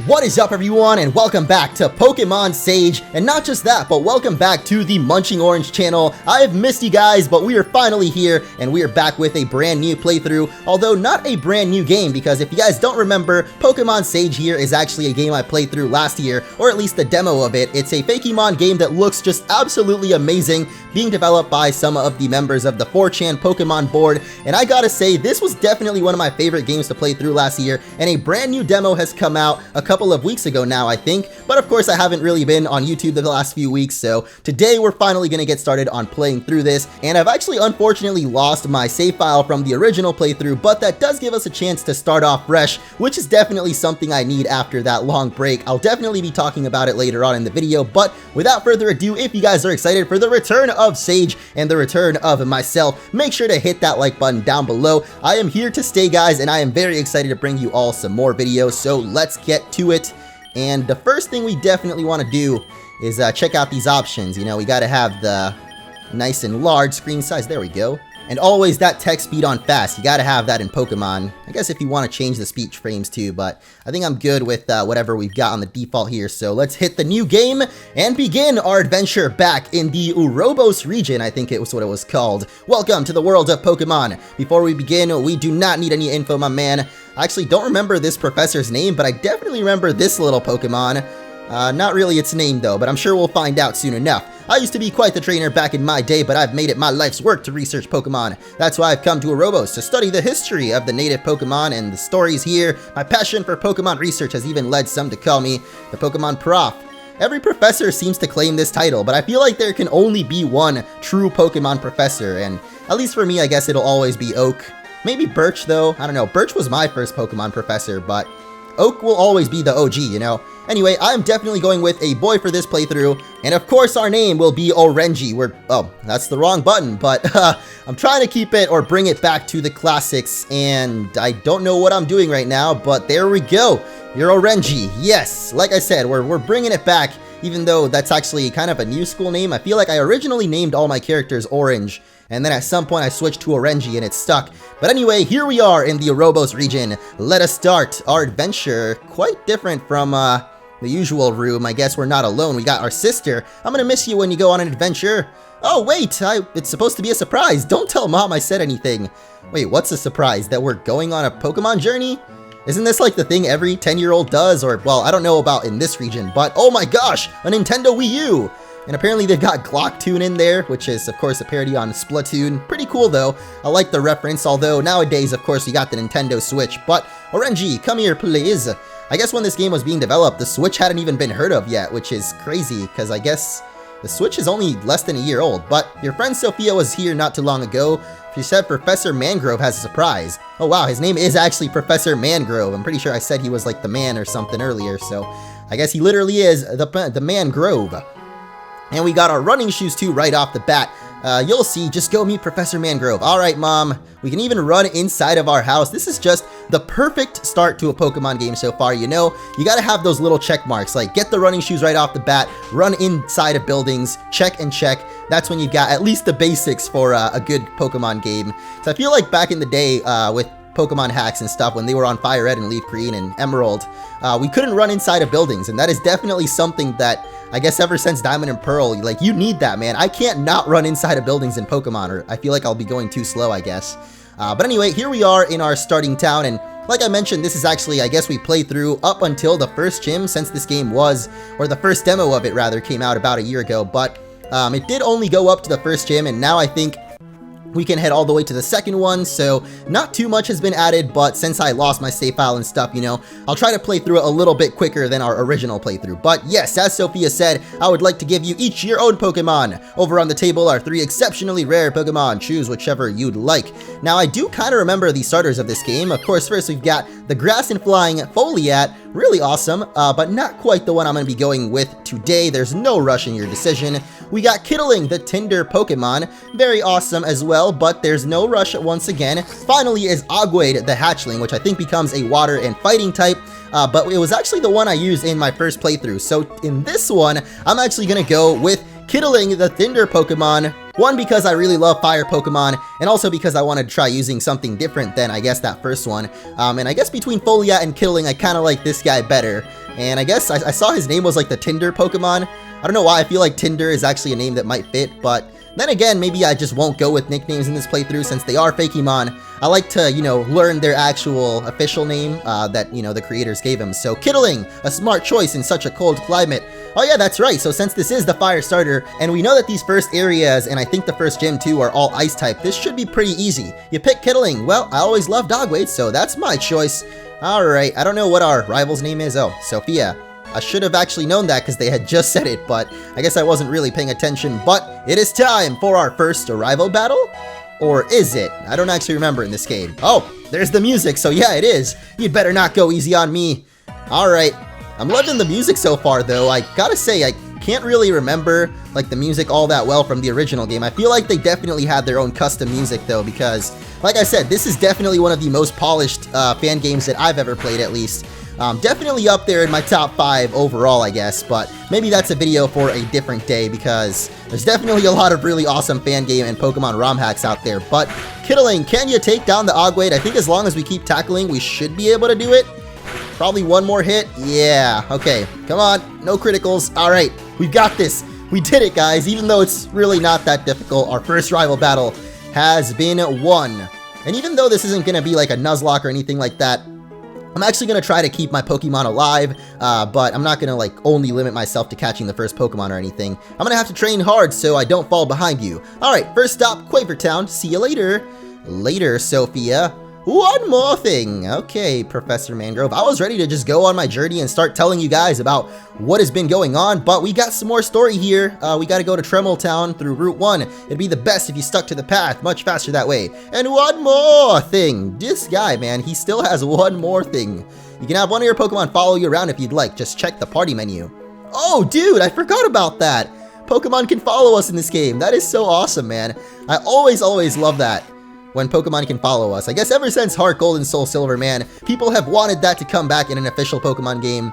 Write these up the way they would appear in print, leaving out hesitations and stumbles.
What is up, everyone, and welcome back to Pokemon Sage. And not just that, but welcome back to the MunchingOrange channel. I have missed you guys, but we are finally here, and we are back with a brand new playthrough, although not a brand new game, because if you guys don't remember, Pokemon Sage here is actually a game I played through last year, or at least the demo of it. It's a Fakemon game that looks just absolutely amazing, being developed by some of the members of the 4chan Pokemon board, and I gotta say, this was definitely one of my favorite games to play through last year, and a brand new demo has come out a couple of weeks ago now, I think, but of course I haven't really been on YouTube the last few weeks, so today we're finally gonna get started on playing through this, and I've actually unfortunately lost my save file from the original playthrough, but that does give us a chance to start off fresh, which is definitely something I need after that long break. I'll definitely be talking about it later on in the video, but without further ado, if you guys are excited for the return of Sage and the return of myself, make sure to hit that like button down below. I am here to stay, guys, and I am very excited to bring you all some more videos, so let's get to it. And the first thing we definitely want to do is check out these options. You know, we got to have the nice and large screen size. There we go. And always that text speed on fast. You got to have that in Pokemon. I guess if you want to change the speech frames too, but I think I'm good with whatever we've got on the default here. So let's hit the new game and begin our adventure back in the Urobos region. I think it was what it was called. Welcome to the world of Pokemon. Before we begin, we do not need any info, my man. I actually don't remember this professor's name, but I definitely remember this little Pokemon. Not really its name though, but I'm sure we'll find out soon enough. I used to be quite the trainer back in my day, but I've made it my life's work to research Pokemon. That's why I've come to Urobos to study the history of the native Pokemon and the stories here. My passion for Pokemon research has even led some to call me the Pokemon Prof. Every professor seems to claim this title, but I feel like there can only be one true Pokemon professor, and at least for me, I guess it'll always be Oak. Maybe Birch though, I don't know, Birch was my first Pokemon professor, but Oak will always be the OG, you know? Anyway, I'm definitely going with a boy for this playthrough, and of course our name will be Orangey. Oh, that's the wrong button, but I'm trying to keep it or bring it back to the classics, and I don't know what I'm doing right now, but there we go. You're Orangey. Yes, like I said, we're bringing it back, even though that's actually kind of a new school name. I feel like I originally named all my characters Orange, and then at some point I switched to Orangey and it stuck. But anyway, here we are in the Urobos region. Let us start our adventure. Quite different from the usual room. I guess we're not alone. We got our sister. I'm gonna miss you when you go on an adventure. Oh wait, it's supposed to be a surprise. Don't tell Mom I said anything. Wait, what's a surprise? That we're going on a Pokemon journey? Isn't this like the thing every 10-year-old does? Or, well, I don't know about in this region, but oh my gosh, a Nintendo Wii U! And apparently they've got Glocktoon in there, which is, of course, a parody on Splatoon. Pretty cool, though. I like the reference, although nowadays, of course, we got the Nintendo Switch. But, Orangey, come here, please. I guess when this game was being developed, the Switch hadn't even been heard of yet, which is crazy, because I guess the Switch is only less than a year old. But your friend Sophia was here not too long ago. She said Professor Mangrove has a surprise. Oh, wow, his name is actually Professor Mangrove. I'm pretty sure I said he was like the man or something earlier, so I guess he literally is the Mangrove. And we got our running shoes too right off the bat. You'll see, just go meet Professor Mangrove. Alright, Mom. We can even run inside of our house. This is just the perfect start to a Pokemon game so far, you know? You gotta have those little check marks, like get the running shoes right off the bat, run inside of buildings, check and check. That's when you've got at least the basics for a good Pokemon game. So I feel like back in the day with Pokemon hacks and stuff, when they were on Fire Red and Leaf Green and Emerald, we couldn't run inside of buildings, and that is definitely something that I guess ever since Diamond and Pearl, like, you need that, man. I can't not run inside of buildings in Pokemon, or I feel like I'll be going too slow, I guess. But anyway, here we are in our starting town, and like I mentioned, this is actually, I guess we played through up until the first gym, since this game was, or the first demo of it, rather, came out about a year ago, but it did only go up to the first gym, and now I think we can head all the way to the second one, so not too much has been added, but since I lost my save file and stuff, you know, I'll try to play through it a little bit quicker than our original playthrough. But yes, as Sophia said, I would like to give you each your own Pokemon. Over on the table are 3 exceptionally rare Pokemon. Choose whichever you'd like. Now, I do kind of remember the starters of this game. Of course, first we've got the Grass and Flying Foliat. Really awesome, but not quite the one I'm going to be going with today. There's no rush in your decision. We got Kittling, the Tinder Pokemon. Very awesome as well, but there's no rush once again. Finally is Agwade, the Hatchling, which I think becomes a water and fighting type. But it was actually the one I used in my first playthrough. So in this one, I'm actually going to go with Kittling, the Tinder Pokemon. One, because I really love fire Pokemon, and also because I wanted to try using something different than, I guess, that first one. And I guess between Foliat and Kittling, I kind of like this guy better. And I guess I saw his name was like the Tinder Pokemon. I don't know why, I feel like Tinder is actually a name that might fit, but then again, maybe I just won't go with nicknames in this playthrough since they are Fakemon. I like to, you know, learn their actual official name that, you know, the creators gave him. So Kittling, a smart choice in such a cold climate. Oh yeah, that's right. So since this is the fire starter, and we know that these first areas, and I think the first gym too, are all ice type, this should be pretty easy. You pick Kittling. Well, I always love dog weight, so that's my choice. Alright, I don't know what our rival's name is. Oh, Sophia. I should have actually known that because they had just said it, but I guess I wasn't really paying attention. But it is time for our first rival battle? Or is it? I don't actually remember in this game. Oh, there's the music, so yeah, it is. You'd better not go easy on me. Alright, I'm loving the music so far though. I gotta say, I can't really remember like the music all that well from the original game. I feel like they definitely had their own custom music though, because like I said, this is definitely one of the most polished fan games that I've ever played, at least. Definitely up there in my top 5 overall, I guess, but maybe that's a video for a different day because there's definitely a lot of really awesome fan game and Pokemon ROM hacks out there. But Kittling, can you take down the Ogwade? I think as long as we keep tackling, we should be able to do it. Probably one more hit. Yeah, okay. Come on, no criticals. All right, we've got this. We did it, guys, even though it's really not that difficult. Our first rival battle has been won. And even though this isn't going to be like a Nuzlocke or anything like that, I'm actually going to try to keep my Pokemon alive, but I'm not going to like only limit myself to catching the first Pokemon or anything. I'm going to have to train hard so I don't fall behind you. Alright, first stop, Quavertown. See you later. Later, Sophia. One more thing. Okay, Professor Mangrove. I was ready to just go on my journey and start telling you guys about what has been going on, but we got some more story here. We got to go to Tremel Town through Route 1. It'd be the best if you stuck to the path, much faster that way. And one more thing. This guy, man, he still has one more thing. You can have one of your Pokemon follow you around if you'd like. Just check the party menu. Oh, dude, I forgot about that. Pokemon can follow us in this game. That is so awesome, man. I always love that when Pokemon can follow us. I guess ever since Heart Gold and Soul Silver, man, people have wanted that to come back in an official Pokemon game,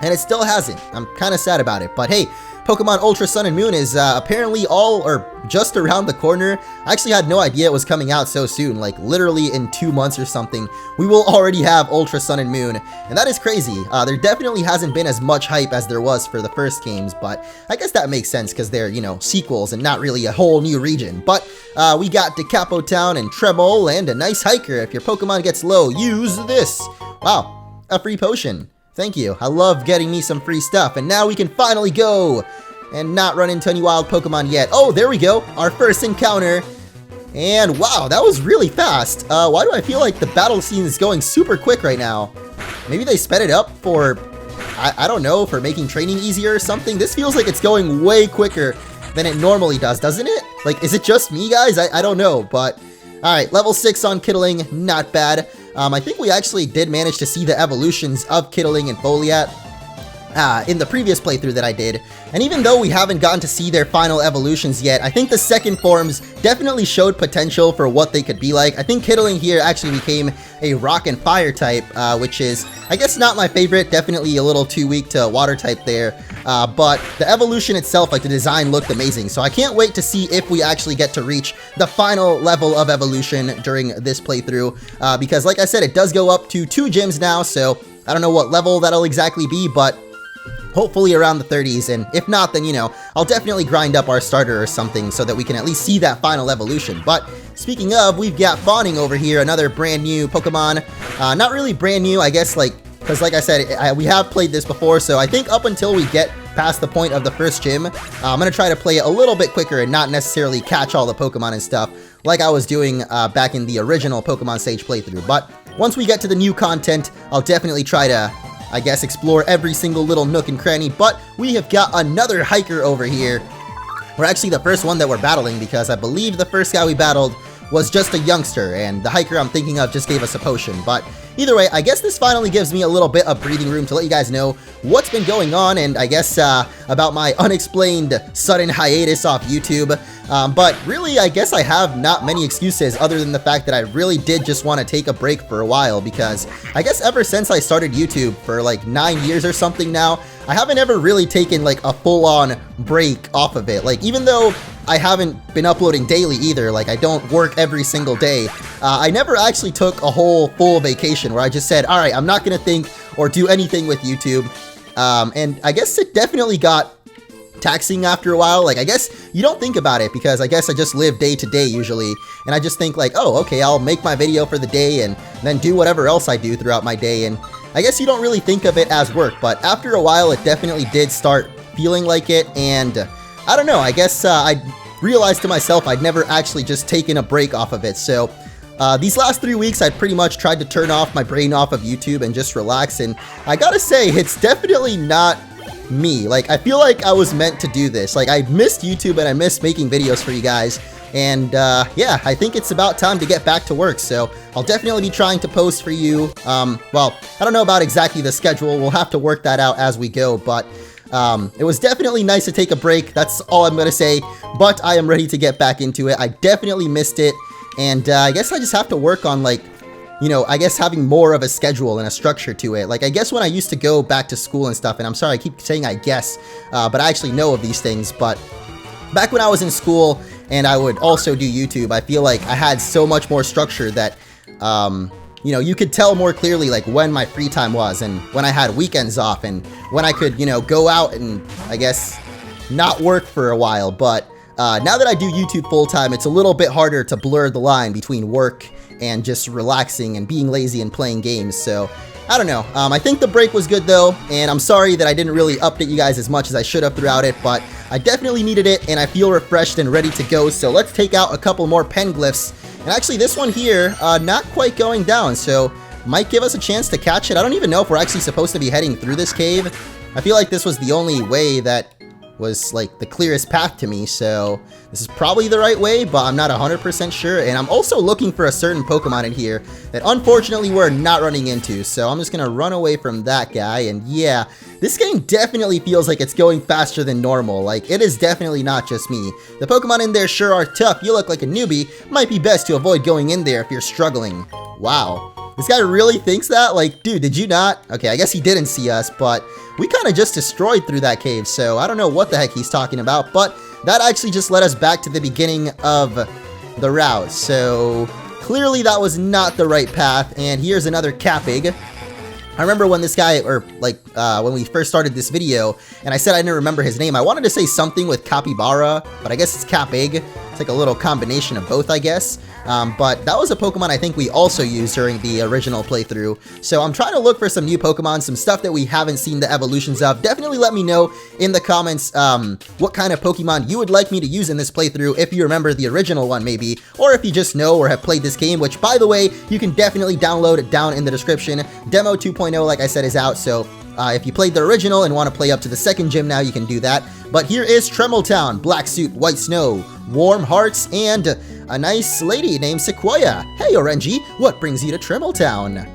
and it still hasn't. I'm kind of sad about it, but hey, Pokemon Ultra Sun and Moon is apparently all or just around the corner. I actually had no idea it was coming out so soon, like literally in 2 months or something. We will already have Ultra Sun and Moon, and that is crazy. There definitely hasn't been as much hype as there was for the first games, but I guess that makes sense because they're, you know, sequels and not really a whole new region. But we got Decapo Town and Tremel and a nice hiker. If your Pokemon gets low, use this. Wow, a free potion. Thank you. I love getting me some free stuff. And now we can finally go and not run into any wild Pokemon yet. Oh, there we go. Our first encounter. And wow, that was really fast. Why do I feel like the battle scene is going super quick right now? Maybe they sped it up for, I don't know, for making training easier or something. This feels like it's going way quicker than it normally does, doesn't it? Like, is it just me, guys? I don't know, but alright, level 6 on Kittling, not bad. I think we actually did manage to see the evolutions of Kittling and Foliat in the previous playthrough that I did. And even though we haven't gotten to see their final evolutions yet, I think the second forms definitely showed potential for what they could be like. I think Kittling here actually became a rock and fire type, which is, I guess, not my favorite. Definitely a little too weak to water type there. But the evolution itself, like the design, looked amazing. So I can't wait to see if we actually get to reach the final level of evolution during this playthrough. Because like I said, it does go up to 2 gyms now. So I don't know what level that'll exactly be, but hopefully around the 30s, and if not, then, you know, I'll definitely grind up our starter or something so that we can at least see that final evolution. But speaking of, we've got Fawning over here, another brand new Pokemon. Not really brand new, I guess, like, because like I said, we have played this before, so I think up until we get past the point of the first gym, I'm going to try to play it a little bit quicker and not necessarily catch all the Pokemon and stuff like I was doing back in the original Pokemon Sage playthrough. But once we get to the new content, I'll definitely try to, I guess, explore every single little nook and cranny. But we have got another hiker over here. We're actually the first one that we're battling because I believe the first guy we battled was just a youngster, and the hiker I'm thinking of just gave us a potion. But either way, I guess this finally gives me a little bit of breathing room to let you guys know what's been going on, and I guess about my unexplained sudden hiatus off YouTube. But really, I guess I have not many excuses other than the fact that I really did just want to take a break for a while, because I guess ever since I started YouTube for like 9 years or something now, I haven't ever really taken like a full-on break off of it. Like, even though I haven't been uploading daily either, like I don't work every single day, I never actually took a whole full vacation where I just said, alright, I'm not gonna think or do anything with YouTube. And I guess it definitely got taxing after a while. Like, I guess you don't think about it because I guess I just live day to day usually, and I just think like, oh, okay, I'll make my video for the day and then do whatever else I do throughout my day, and I guess you don't really think of it as work, but after a while it definitely did start feeling like it, and I don't know, I guess I realized to myself I'd never actually just taken a break off of it. So these last 3 weeks I pretty much tried to turn off my brain off of YouTube and just relax, and I gotta say, it's definitely not me. Like, I feel like I was meant to do this. Like, I missed YouTube and I missed making videos for you guys, and yeah, I think it's about time to get back to work, so I'll definitely be trying to post for you. Well, I don't know about exactly the schedule, we'll have to work that out as we go, but it was definitely nice to take a break, that's all I'm gonna say, but I am ready to get back into it. I definitely missed it, and I guess I just have to work on, like, you know, I guess having more of a schedule and a structure to it. Like, I guess when I used to go back to school and stuff, and I'm sorry I keep saying I guess, but I actually know of these things, but back when I was in school and I would also do YouTube, I feel like I had so much more structure that, you know, you could tell more clearly like when my free time was and when I had weekends off and when I could, you know, go out and I guess not work for a while. But now that I do YouTube full time, it's a little bit harder to blur the line between work and just relaxing and being lazy and playing games. So I don't know. I think the break was good though, and I'm sorry that I didn't really update you guys as much as I should have throughout it, but I definitely needed it and I feel refreshed and ready to go. So let's take out a couple more pen glyphs. And actually this one here, not quite going down, so might give us a chance to catch it. I don't even know if we're actually supposed to be heading through this cave. I feel like this was the only way that was like the clearest path to me, so this is probably the right way, but I'm not 100% sure. And I'm also looking for a certain Pokemon in here that unfortunately we're not running into, so I'm just gonna run away from that guy. And yeah, this game definitely feels like it's going faster than normal. Like, it is definitely not just me. The Pokemon in there sure are tough. You look like a newbie, might be best to avoid going in there if you're struggling. Wow. This guy really thinks that? Like, dude, did you not? Okay, I guess he didn't see us, but we kind of just destroyed through that cave, so I don't know what the heck he's talking about, but that actually just led us back to the beginning of the route, so clearly that was not the right path. And here's another Capig. I remember when this guy, or like when we first started this video, and I said I didn't remember his name. I wanted to say something with Capybara, but I guess it's Capig. It's like a little combination of both, I guess. But that was a Pokemon I think we also used during the original playthrough. So I'm trying to look for some new Pokemon, some stuff that we haven't seen the evolutions of. Definitely let me know in the comments what kind of Pokemon you would like me to use in this playthrough, if you remember the original one maybe, or if you just know or have played this game, which by the way, you can definitely download it down in the description. Demo 2.0, like I said, is out, so if you played the original and want to play up to the second gym now, you can do that. But here is Trembletown, Black Suit, White Snow, Warm Hearts, and a nice lady named Sequoia. Hey, Orangey, what brings you to Trembletown?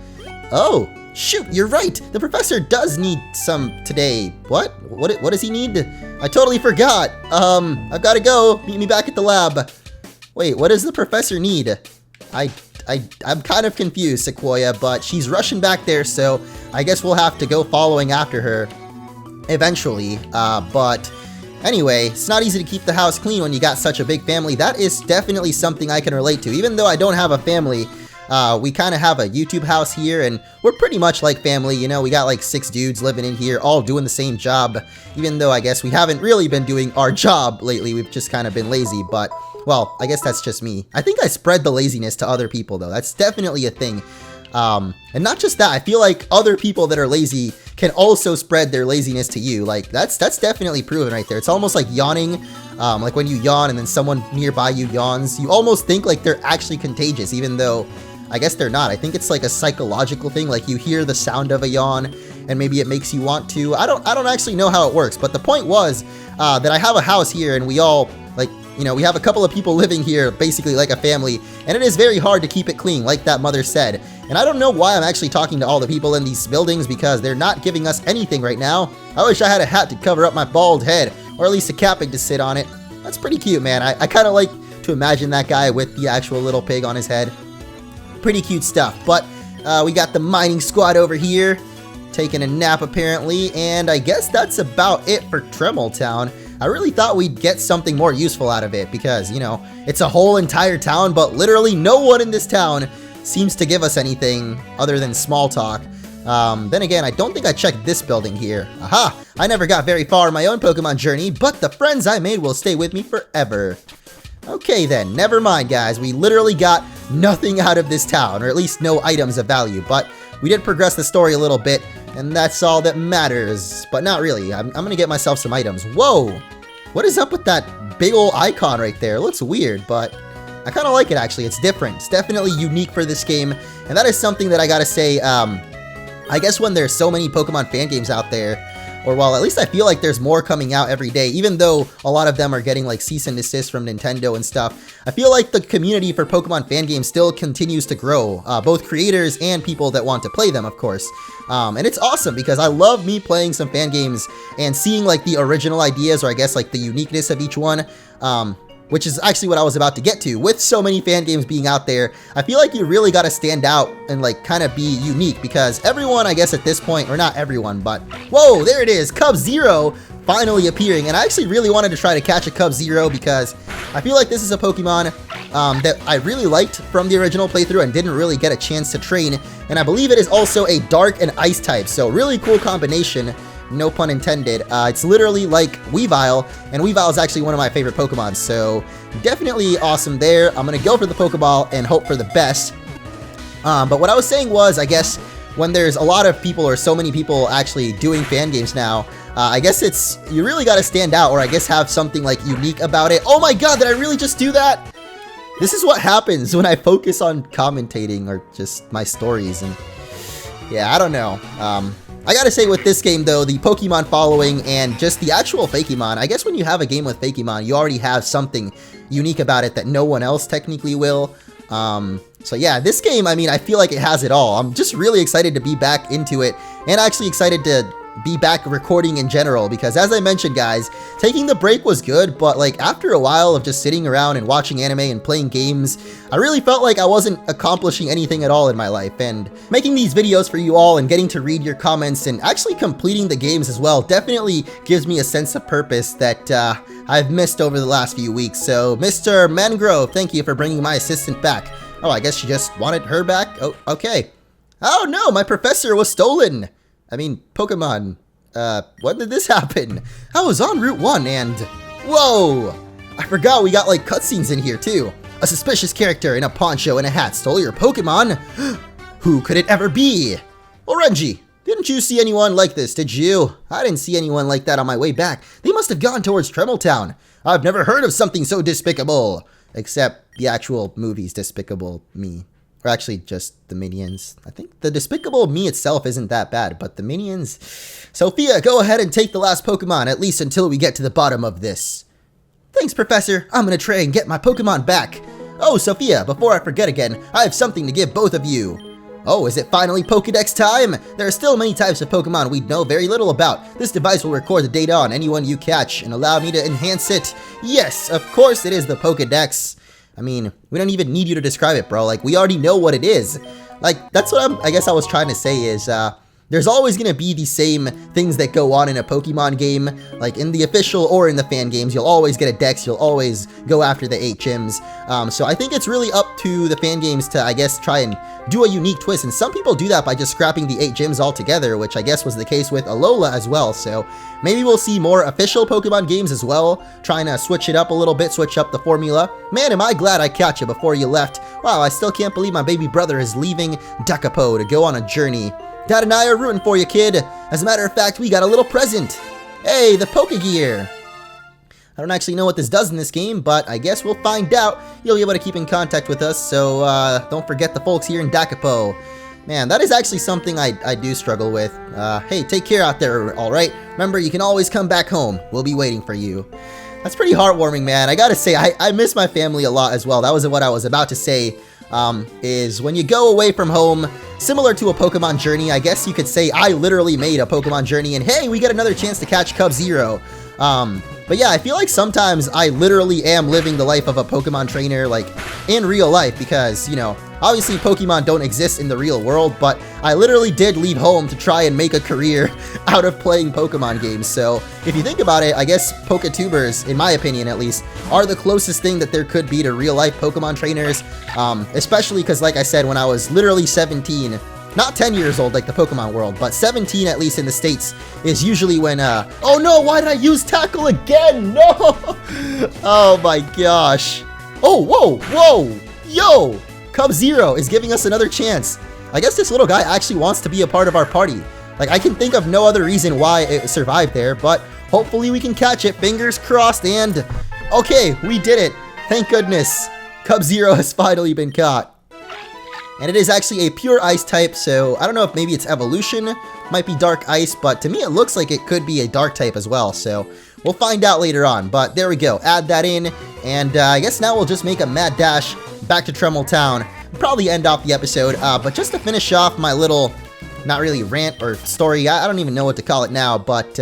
Oh, shoot, you're right. The professor does need some today. What does he need? I totally forgot. I've got to go. Meet me back at the lab. Wait, what does the professor need? I'm kind of confused, Sequoia, but she's rushing back there, so I guess we'll have to go following after her eventually. But anyway, it's not easy to keep the house clean when you got such a big family. That is definitely something I can relate to. Even though I don't have a family, we kind of have a YouTube house here, and we're pretty much like family, you know. We got like 6 dudes living in here, all doing the same job, even though I guess we haven't really been doing our job lately. We've just kind of been lazy, but well, I guess that's just me. I think I spread the laziness to other people, though. That's definitely a thing. And not just that, I feel like other people that are lazy can also spread their laziness to you. Like, that's definitely proven right there. It's almost like yawning. Like when you yawn and then someone nearby you yawns, you almost think like they're actually contagious, even though I guess they're not. I think it's like a psychological thing. Like, you hear the sound of a yawn and maybe it makes you want to. I don't actually know how it works, but the point was that I have a house here and we all, like, you know, we have a couple of people living here, basically like a family, and it is very hard to keep it clean, like that mother said. And I don't know why I'm actually talking to all the people in these buildings, because they're not giving us anything right now. I wish I had a hat to cover up my bald head, or at least a Capig to sit on it. That's pretty cute, man. I kind of like to imagine that guy with the actual little pig on his head. Pretty cute stuff. But we got the mining squad over here, taking a nap apparently, and I guess that's about it for Trembletown. I really thought we'd get something more useful out of it because, you know, it's a whole entire town, but literally no one in this town seems to give us anything other than small talk. Then again, I don't think I checked this building here. Aha! I never got very far in my own Pokemon journey, but the friends I made will stay with me forever. Okay then, never mind guys, we literally got nothing out of this town, or at least no items of value, but we did progress the story a little bit, and that's all that matters. But not really, I'm gonna get myself some items. Whoa! What is up with that big old icon right there? It looks weird, but I kind of like it actually. It's different. It's definitely unique for this game, and that is something that I gotta say, I guess when there's so many Pokemon fan games out there, or well, at least I feel like there's more coming out every day, even though a lot of them are getting like cease and desist from Nintendo and stuff. I feel like the community for Pokemon fan games still continues to grow, both creators and people that want to play them, of course. And it's awesome because I love me playing some fan games and seeing like the original ideas, or I guess like the uniqueness of each one. Which is actually what I was about to get to. With so many fan games being out there, I feel like you really gotta stand out and like kind of be unique, because everyone, I guess at this point, or not everyone, but whoa, there it is, Cub-Zero finally appearing. And I actually really wanted to try to catch a Cub-Zero because I feel like this is a Pokemon that I really liked from the original playthrough and didn't really get a chance to train. And I believe it is also a dark and ice type, so really cool combination. No pun intended. It's literally like Weavile, and Weavile is actually one of my favorite Pokemon, so definitely awesome there. I'm gonna go for the Pokeball and hope for the best. But what I was saying was, I guess, when there's a lot of people, or so many people actually doing fan games now, I guess you really gotta stand out, or I guess have something like unique about it. Oh my god, did I really just do that? This is what happens when I focus on commentating, or just my stories, and yeah, I don't know. I gotta say with this game though, the Pokemon following and just the actual Fakemon, I guess when you have a game with Fakemon, you already have something unique about it that no one else technically will. So yeah, this game, I mean, I feel like it has it all. I'm just really excited to be back into it, and actually excited to be back recording in general, because as I mentioned guys, taking the break was good, but like after a while of just sitting around and watching anime and playing games, I really felt like I wasn't accomplishing anything at all in my life, and making these videos for you all and getting to read your comments and actually completing the games as well definitely gives me a sense of purpose that I've missed over the last few weeks. So Mr. Mangrove, thank you for bringing my assistant back. Oh, I guess she just wanted her back? Oh, okay. Oh no, my professor was stolen! I mean, Pokemon, when did this happen? I was on Route 1 and... Whoa! I forgot we got like cutscenes in here too. A suspicious character in a poncho and a hat stole your Pokemon? Who could it ever be? Orangey, didn't you see anyone like this, did you? I didn't see anyone like that on my way back. They must have gone towards Trembletown. I've never heard of something so despicable. Except the actual movie's Despicable Me. Or actually, just the minions. I think the Despicable Me itself isn't that bad, but the minions... Sophia, go ahead and take the last Pokemon, at least until we get to the bottom of this. Thanks, Professor. I'm gonna try and get my Pokemon back. Oh, Sophia, before I forget again, I have something to give both of you. Oh, is it finally Pokédex time? There are still many types of Pokemon we know very little about. This device will record the data on anyone you catch and allow me to enhance it. Yes, of course it is the Pokédex. I mean, we don't even need you to describe it, bro. Like, we already know what it is. Like, that's what I guess I was trying to say is, there's always gonna be the same things that go on in a Pokemon game. Like, in the official or in the fan games, you'll always get a dex, you'll always go after the 8 gyms. So I think it's really up to the fan games to, I guess, try and do a unique twist. And some people do that by just scrapping the 8 gyms altogether, which I guess was the case with Alola as well. So maybe we'll see more official Pokemon games as well, trying to switch it up a little bit, switch up the formula. Man, am I glad I caught you before you left. Wow, I still can't believe my baby brother is leaving Dakapo to go on a journey. Dad and I are rooting for you, kid. As a matter of fact, we got a little present. Hey, the Pokegear. I don't actually know what this does in this game, but I guess we'll find out. You'll be able to keep in contact with us, so don't forget the folks here in Dakapo. Man, that is actually something I do struggle with. Hey, take care out there, alright? Remember, you can always come back home. We'll be waiting for you. That's pretty heartwarming, man. I gotta say, I miss my family a lot as well. That was what I was about to say. Is when you go away from home, similar to a Pokemon journey, I guess you could say I literally made a Pokemon journey, and hey, we get another chance to catch Cub-Zero. But yeah, I feel like sometimes I literally am living the life of a Pokemon trainer, like, in real life, because, you know, obviously Pokemon don't exist in the real world, but I literally did leave home to try and make a career out of playing Pokemon games. So if you think about it, I guess Poketubers, in my opinion at least, are the closest thing that there could be to real life Pokemon trainers, especially because, like I said, when I was literally 17, Not 10 years old like the Pokemon world, but 17 at least in the States is usually when, oh no, why did I use Tackle again? No! Oh my gosh. Oh, whoa, whoa, yo! Cub Zero is giving us another chance. I guess this little guy actually wants to be a part of our party. Like, I can think of no other reason why it survived there, but hopefully we can catch it. Fingers crossed, and okay, we did it. Thank goodness. Cub Zero has finally been caught. And it is actually a pure ice type, so I don't know if maybe its evolution might be dark ice, but to me it looks like it could be a dark type as well, so we'll find out later on. But there we go, add that in, and I guess now we'll just make a mad dash back to Tremel Town. Probably end off the episode, but just to finish off my little, not really rant or story, I don't even know what to call it now, but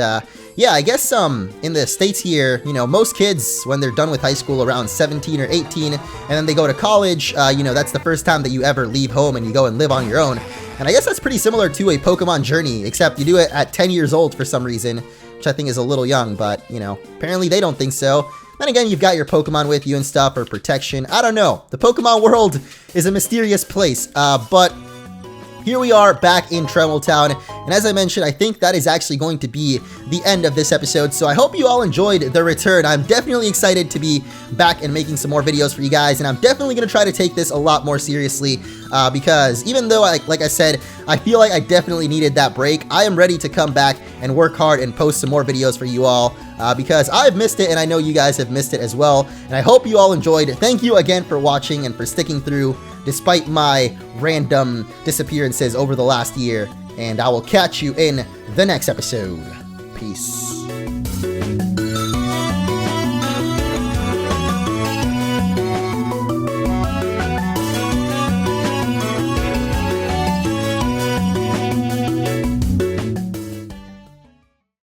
yeah, I guess in the States here, you know, most kids, when they're done with high school around 17 or 18, and then they go to college, you know, that's the first time that you ever leave home and you go and live on your own. And I guess that's pretty similar to a Pokemon journey, except you do it at 10 years old for some reason, which I think is a little young, but, you know, apparently they don't think so. Then again, you've got your Pokemon with you and stuff, or protection. I don't know. The Pokemon world is a mysterious place, but here we are back in Tremel Town, and as I mentioned, I think that is actually going to be the end of this episode, so I hope you all enjoyed the return. I'm definitely excited to be back and making some more videos for you guys, and I'm definitely going to try to take this a lot more seriously, because even though, like I said, I feel like I definitely needed that break, I am ready to come back and work hard and post some more videos for you all, because I've missed it, and I know you guys have missed it as well, and I hope you all enjoyed. Thank you again for watching and for sticking through despite my random disappearances over the last year, and I will catch you in the next episode. Peace.